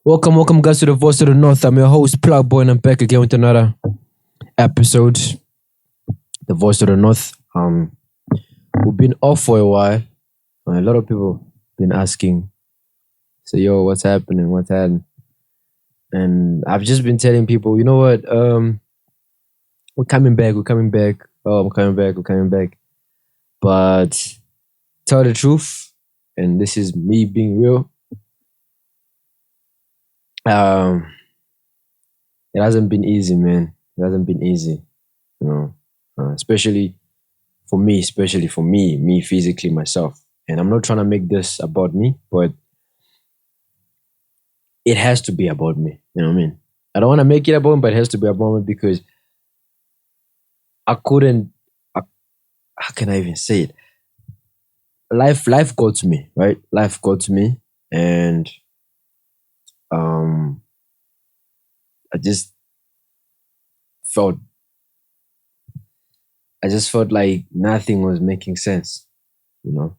Welcome guys to the Voice of the North. I'm your host, Plug Boy, and I'm back again with another episode. The Voice of the North. We've been off for a while. A lot of people been asking, say, yo, what's happening? What's happening? And I've just been telling people, you know what? We're coming back. Oh, we're coming back. But tell the truth, and this is me being real. It hasn't been easy, man. It hasn't been easy, you know, especially for me physically myself. And I'm not trying to make this about me, but it has to be about me. You know what I mean? I don't want to make it about me, but it has to be about me because I couldn't. How can I even say it? Life got to me, right? Life got to me, and I just felt like nothing was making sense, you know.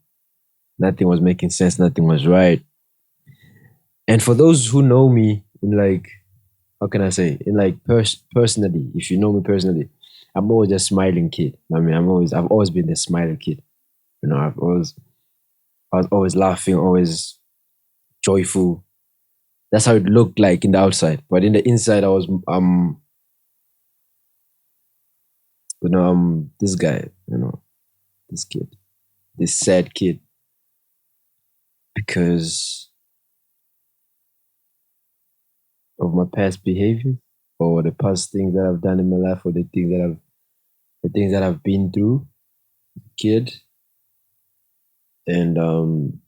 Nothing was making sense, nothing was right. And for those who know me in like, how can I say, in like personally, if you know me personally, I'm always a smiling kid. I mean, I've always been the smiling kid. You know, I was always laughing, always joyful. That's how it looked like in the outside, but in the inside, I was this guy, this kid, this sad kid, because of my past behavior or the past things that I've done in my life or the things that I've been through, kid, and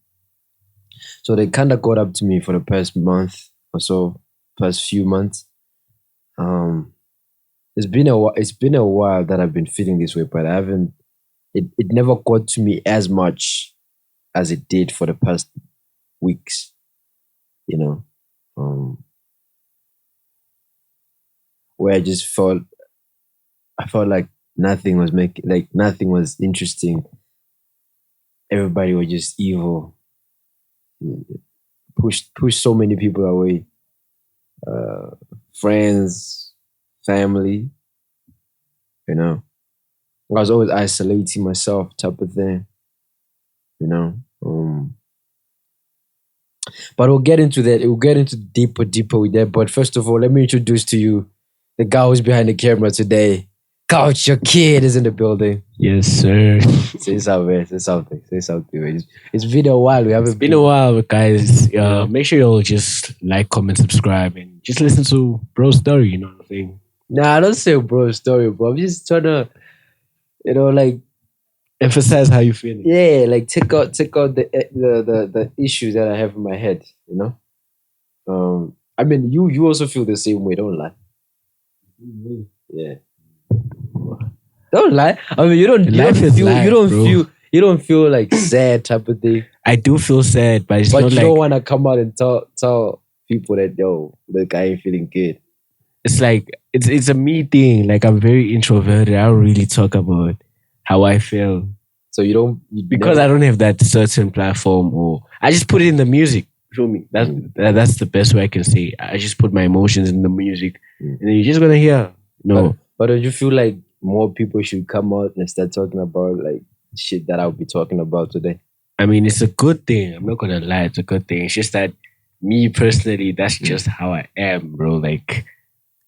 so they kind of got up to me for the past month or so, past few months. It's been a while that I've been feeling this way, but I haven't. It never got to me as much as it did for the past weeks. You know, where I felt like nothing was interesting. Everybody was just evil. Push so many people away. Friends, family, you know. I was always isolating myself, type of thing, you know. But we'll get into that. We'll get into deeper with that. But first of all, let me introduce to you the guy who's behind the camera today. Culture Kid is in the building. Yes, sir. Say something. It's been a while. It's been a while, guys. Make sure you'll just like, comment, subscribe, and just listen to Bro's story. You know what I'm saying? Nah, I don't say Bro's story, bro. I'm just trying to, like emphasize how you feel. Yeah, like take out the issues that I have in my head. You know. I mean, you also feel the same way. Don't lie. Yeah. Don't lie. I mean, you don't feel like sad type of thing. I do feel sad, but it's but not you like don't want to come out and tell people that the guy ain't feeling good. It's like it's a me thing. Like, I'm very introverted. I don't really talk about how I feel. So you don't because I don't have that certain platform, or I just put it in the music. Feel me? That's the best way I can say. I just put my emotions in the music, and then you're just gonna hear. No, but don't you feel like more people should come out and start talking about like shit that I'll be talking about today? I mean, it's a good thing. I'm not gonna lie, it's a good thing. It's just that me personally, that's just how I am, bro. Like,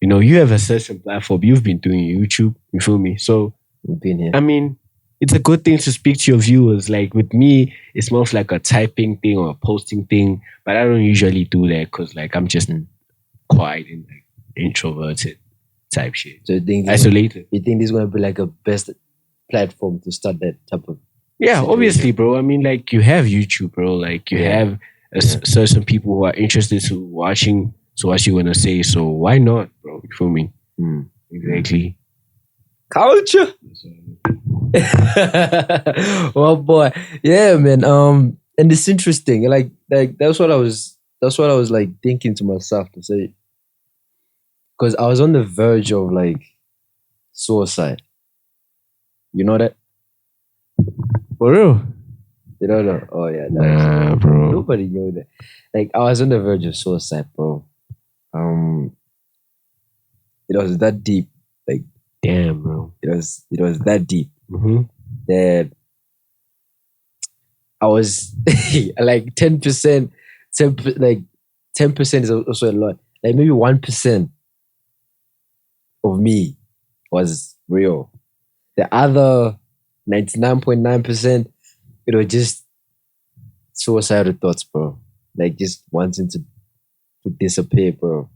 you have a certain platform. You've been doing YouTube. You feel me? So, I mean, it's a good thing to speak to your viewers. Like, with me, it's more like a typing thing or a posting thing. But I don't usually do that because, like, I'm just quiet and like introverted type shit. So you think isolated. You think this is gonna be like a best platform to start that type of? Yeah, situation? Obviously, bro. I mean, like, you have YouTube, bro. Like, you have certain people who are interested to watching to what you're gonna say. So why not, bro? You feel me? Mm. Exactly. Culture. Well, boy, yeah, man. And it's interesting. Like that's what I was like thinking to myself to say, because I was on the verge of like suicide. You know that? For real? You don't know? Oh yeah, Nah, bro. nobody knew that. Like I was on the verge of suicide, bro. Um, it was that deep. Like Damn, bro. it was that deep Mm-hmm. that I was like 10%, like 10% is also a lot. Like maybe 1% of me was real. The other 99.9%, it was just suicidal thoughts, bro. Like just wanting to disappear, bro.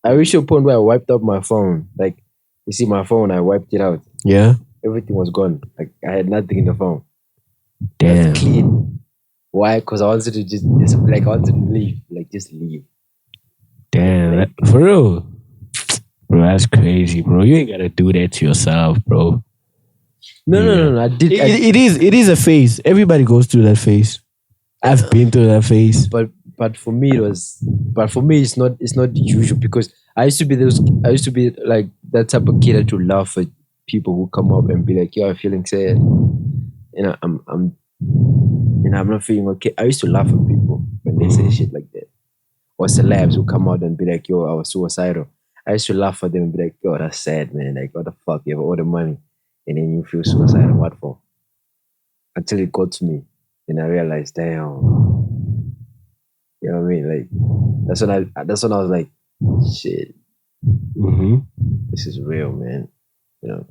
I reached a point where I wiped up my phone. Like you see my phone, I wiped it out. Yeah. Everything was gone. Like I had nothing in the phone. It Damn. was clean. Why? Because I wanted to just like I wanted to leave. Like just leave. Damn. For real. Bro, that's crazy, bro. You ain't gotta do that to yourself, bro. No. I did. It is a phase. Everybody goes through that phase. I've been through that phase. But for me it's not usual, because I used to be like that type of kid that would laugh at people who come up and be like, yo, I'm feeling sad. I'm not feeling okay. I used to laugh at people when they say shit like that. Or celebs who come out and be like, yo, I was suicidal. I used to laugh at them and be like, yo, that's sad, man. Like, what the fuck? You have all the money and then you feel suicidal. What for? Until it got to me. And I realized, damn. You know what I mean? Like that's when I was like, shit, Mm-hmm. this is real, man. You know.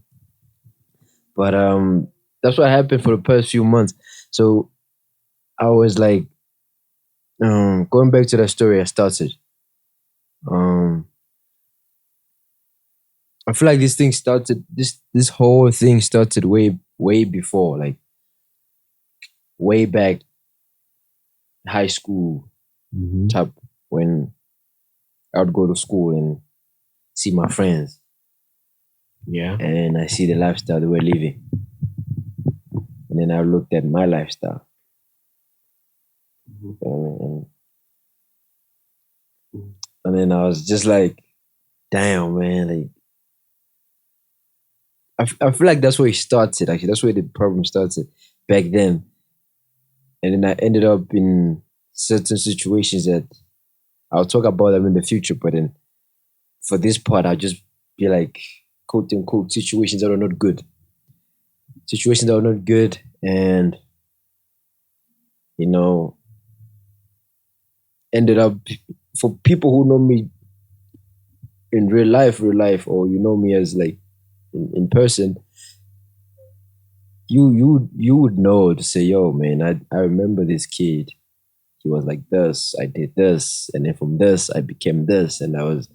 But that's what happened for the past few months. So I was like, going back to that story I started. Um I feel like this whole thing started way before, like way back high school Mm-hmm. type, when I would go to school and see my friends Yeah. and I see the lifestyle they were living. And then I looked at my lifestyle. Mhm. And then I was just like, damn, man. Like, I feel like that's where it started, actually. That's where the problem started back then. And then I ended up in certain situations that I'll talk about them in the future. But then for this part, I'll just be like, quote unquote, situations that are not good. Situations that are not good. And, you know, ended up, for people who know me in real life, or you know me as like in person, you would know to say, yo, man, I remember this kid. He was like this, I did this, and then from this I became this, and I was,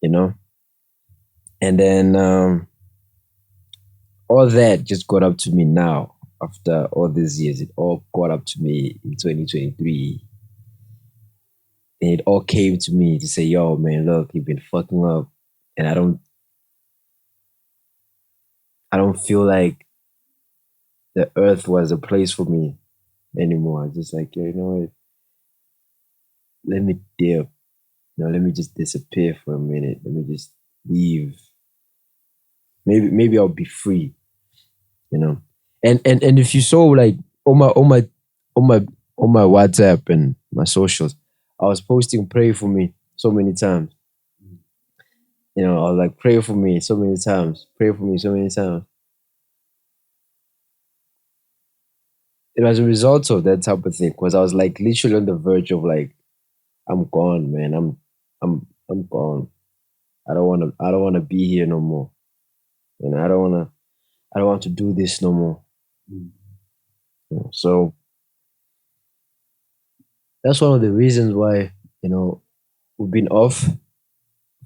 you know. And then all that just got up to me now. After all these years, it all got up to me in 2023. And it all came to me to say, yo, man, look, you've been fucking up. And I don't feel like the earth was a place for me anymore. I just like, you know what? Let me dip. Let me just disappear for a minute. Let me just leave. Maybe I'll be free. You know. And if you saw like on my WhatsApp and my socials, I was posting pray for me so many times. I was like, pray for me so many times. Pray for me so many times. It was a result of that type of thing, because I was like literally on the verge of like, I'm gone, man. I'm gone. I don't wanna be here no more. And I don't want to do this no more. So that's one of the reasons why, we've been off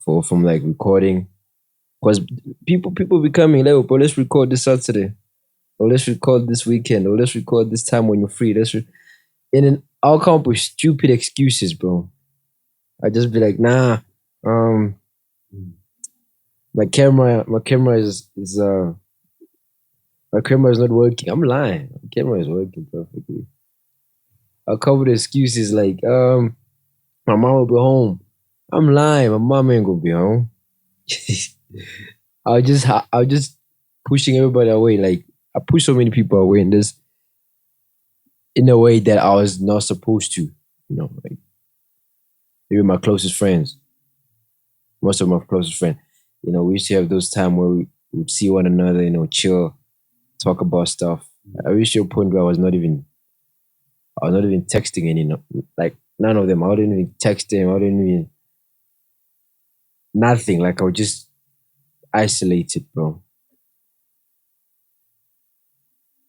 from like recording. Because people be coming, like, "Oh, bro, let's record this Saturday." or let's record this weekend, or let's record this time when you're free. And then I'll come up with stupid excuses, bro. I just be like, nah, um, my camera is my camera is not working. I'm lying. My camera is working perfectly. I'll come with excuses like, my mom will be home. I'm lying. My mom ain't gonna be home. I'll just pushing everybody away. Like I push so many people away in a way that I was not supposed to. Like even my closest friends, most of my closest friends. We used to have those time where we would see one another, chill, talk about stuff. I reached a point where I was not even texting any, like none of them. I wouldn't even text them. I wouldn't even nothing. Like I was just isolated, bro.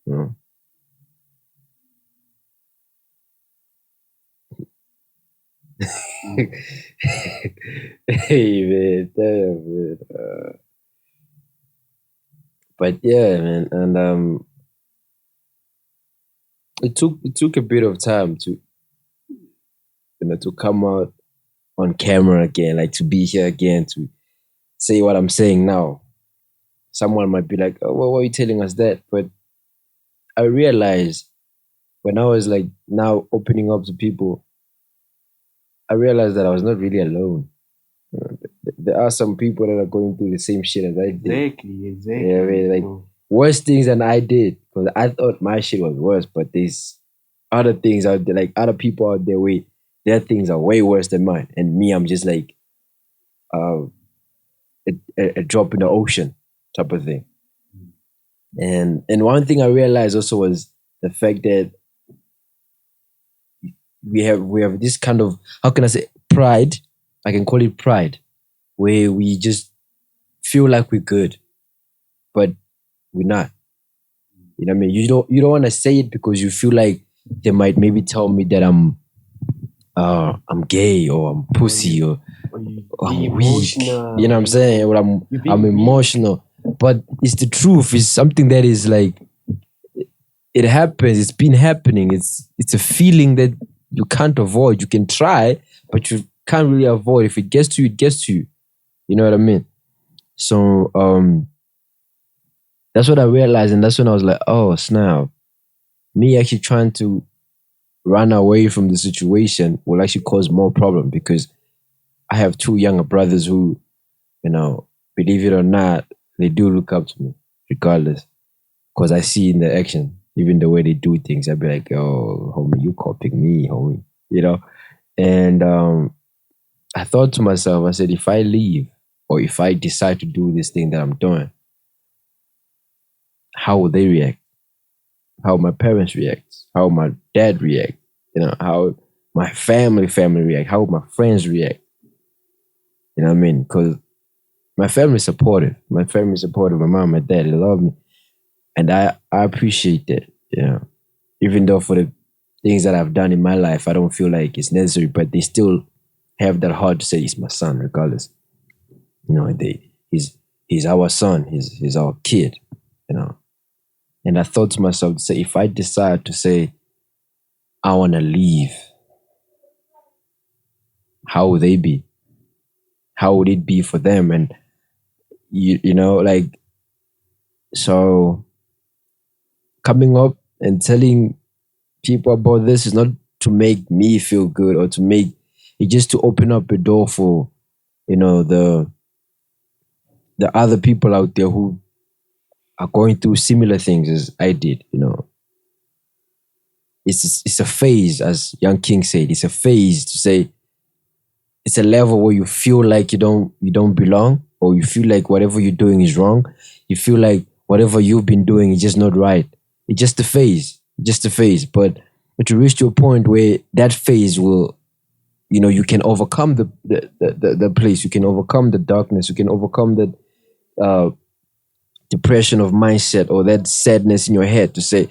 You know? Mm. Hey man, damn man. But yeah, man, and it took a bit of time to come out on camera again, like to be here again to say what I'm saying now. Someone might be like, "Oh, why are you telling us that?" But I realized when I was like now opening up to people, I realized that I was not really alone. There are some people that are going through the same shit as I did. Exactly, Yeah, I exactly. mean, like So, worse things than I did because I thought my shit was worse, but there's other things out there, like other people out there, their things are way worse than mine, and me, I'm just like uh, a drop in the ocean type of thing. And one thing I realized also was the fact that we have this kind of, how can I say, pride. I can call it pride, where we just feel like we're good, but we're not. You know what I mean? You don't want to say it because you feel like they might maybe tell me that I'm gay or I'm or pussy you, or or you be I'm weak. You know emotional, what I'm saying? Or I'm you I'm being weak. emotional. But it's the truth. It's something that is like it happens. It's been happening. It's a feeling that you can't avoid. You can try, but you can't really avoid. If it gets to you, it gets to you. You know what I mean? So that's what I realized, and that's when I was like, oh snap. Me actually trying to run away from the situation will actually cause more problem because I have two younger brothers who, believe it or not, they do look up to me regardless. Because I see in the action, even the way they do things, I'd be like, oh, homie, you copying me, homie. You know? And I thought to myself, I said, if I leave or if I decide to do this thing that I'm doing, how will they react? How my parents react? How my dad react? How my family react? How my friends react? You know what I mean? Because my family is supportive. My family is supportive. My mom, my dad, they love me. And I appreciate that. Even though for the things that I've done in my life, I don't feel like it's necessary, but they still have that heart to say he's my son, regardless. He's our son, he's our kid, you know. And I thought to myself to say, if I decide to say I wanna leave, how would they be? How would it be for them? And like so coming up and telling people about this is not to make me feel good or to make it, just to open up a door for the other people out there who are going through similar things as I did. It's a phase, as Young King said. It's a phase to say it's a level where you feel like you don't belong, or you feel like whatever you're doing is wrong. You feel like whatever you've been doing is just not right. It's just a phase, just a phase. But you reach to a point where that phase will, you can overcome the place. You can overcome the darkness. You can overcome the uh, depression of mindset or that sadness in your head to say,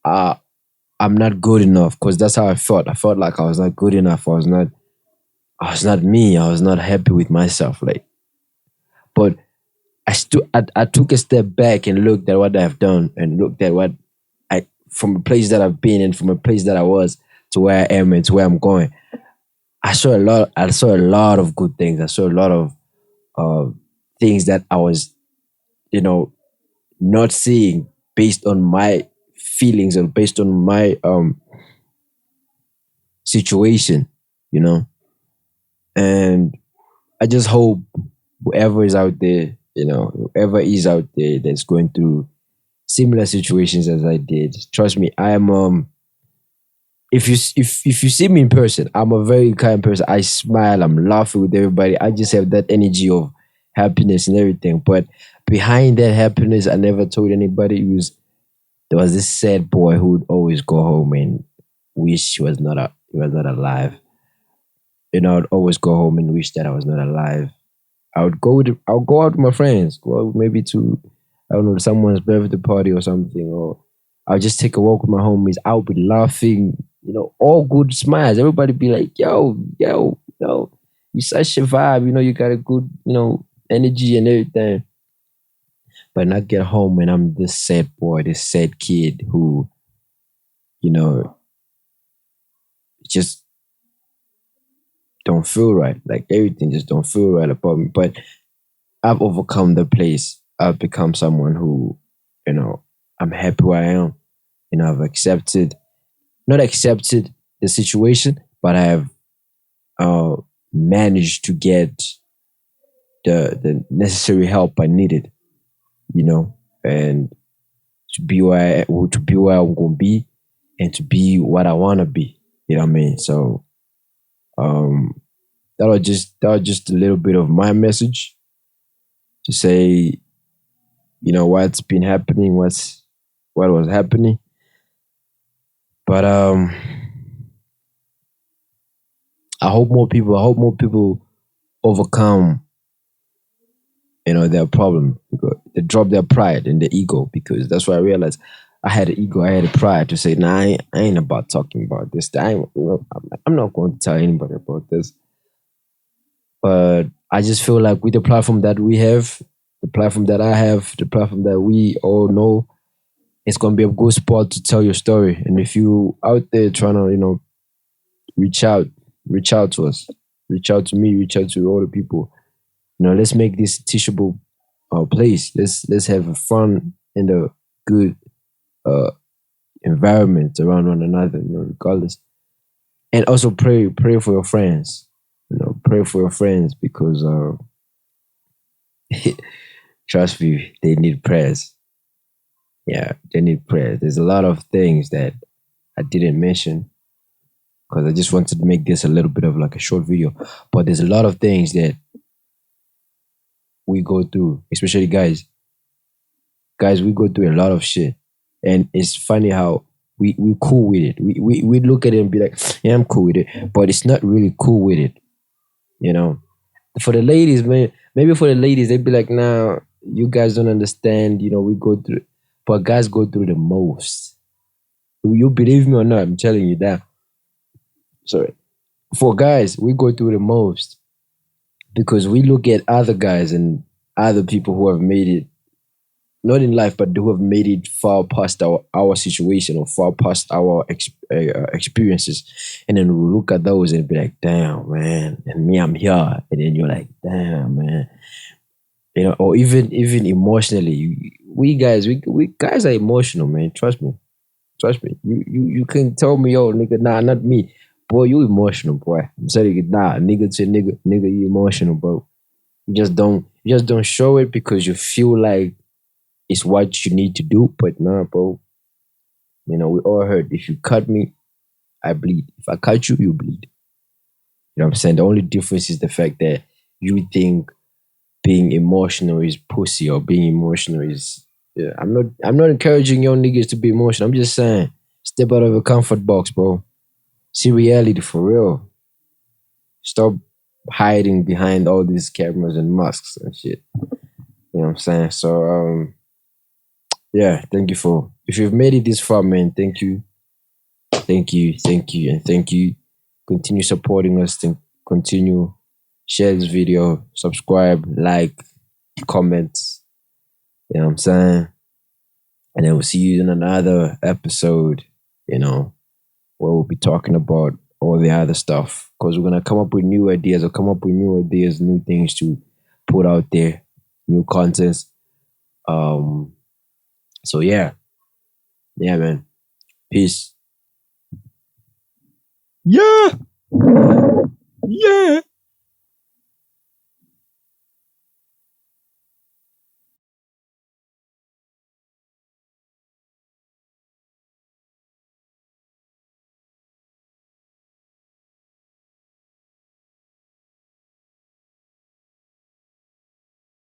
uh, I'm not good enough, because that's how I felt. I felt like I was not good enough. I was not me. I was not happy with myself. Like, but I took a step back and looked at what I've done and looked at what I from a place that I've been and from a place that I was to where I am and to where I'm going. I saw a lot of good things. I saw a lot of uh, things that I was, you know, not seeing based on my feelings and based on my situation, you know. And I just hope whoever is out there, whoever is out there that's going through similar situations as I did, trust me, I am if you see me in person, I'm a very kind person. I smile, I'm laughing with everybody. I just have that energy of happiness and everything. But behind that happiness, I never told anybody. There was this sad boy who would always go home and wish he was not alive. I'd always go home and wish that I was not alive. I would go out with my friends, go out maybe to I don't know someone's birthday party or something, or I'll just take a walk with my homies. I'll be laughing, all good smiles. Everybody be like, yo, you such a vibe, you got a good, energy and everything. But not get home and I'm this sad boy, this sad kid who, you know, just don't feel right. Like everything just don't feel right about me. But I've overcome the place. I've become someone who, you know, I'm happy where I am. I've accepted, not accepted the situation, but I have uh, managed to get the necessary help I needed, and to be where I'm gonna be and to be what I wanna be. You know what I mean? So um that was just a little bit of my message to say, what's been happening, what was happening. But I hope more people overcome, their problem because they drop their pride and their ego, because that's what I realized. I had an ego, I had a pride to say, nah, I ain't about talking about this. I'm not going to tell anybody about this. But I just feel like with the platform that we have, the platform that I have, the platform that we all know, it's gonna be a good spot to tell your story. And if you out there trying to, reach out, reach out to us, reach out to me, reach out to all the people. Let's make this teachable place. Let's have a fun and a good uh environment around one another, regardless. And also pray for your friends. Pray for your friends because trust me, they need prayers. Yeah, they need prayers. There's a lot of things that I didn't mention because I just wanted to make this a little bit of like a short video. But there's a lot of things that we go through, especially guys. Guys, we go through a lot of shit. And it's funny how we cool with it. We look at it and be like, yeah, I'm cool with it. But it's not really cool with it, you know. For the ladies, maybe for the ladies, they'd be like, nah, you guys don't understand, we go through, but guys go through the most. You believe me or not, I'm telling you that. Sorry. For guys, we go through the most because we look at other guys and other people who have made it, not in life, but who have made it far past our situation or far past our experiences. And then we look at those and be like, damn, man. And me, I'm here. And then you're like, damn, man. Or even emotionally, we guys are emotional, man. Trust me. Trust me. You can tell me, yo, nigga, nah, not me. Boy, you emotional, boy. I'm saying, nah, nigga to nigga, you emotional, bro. You just don't show it because you feel like it's what you need to do. But nah, bro. We all heard if you cut me, I bleed. If I cut you, you bleed. You know what I'm saying? The only difference is the fact that you think being emotional is pussy or being emotional is, yeah. I'm not encouraging young niggas to be emotional. I'm just saying step out of your comfort box, bro. See reality for real. Stop hiding behind all these cameras and masks and shit. You know what I'm saying? So yeah, thank you for if you've made it this far, man, thank you. Thank you, thank you, and thank you. Continue supporting us, continue share this video, subscribe, like, comment, You know what I'm saying? And then we'll see you in another episode, where we'll be talking about all the other stuff. Because we're gonna come up with new ideas or come up with new ideas, new things to put out there, new contents. Um so yeah. Yeah, man. Peace. Yeah. Yeah.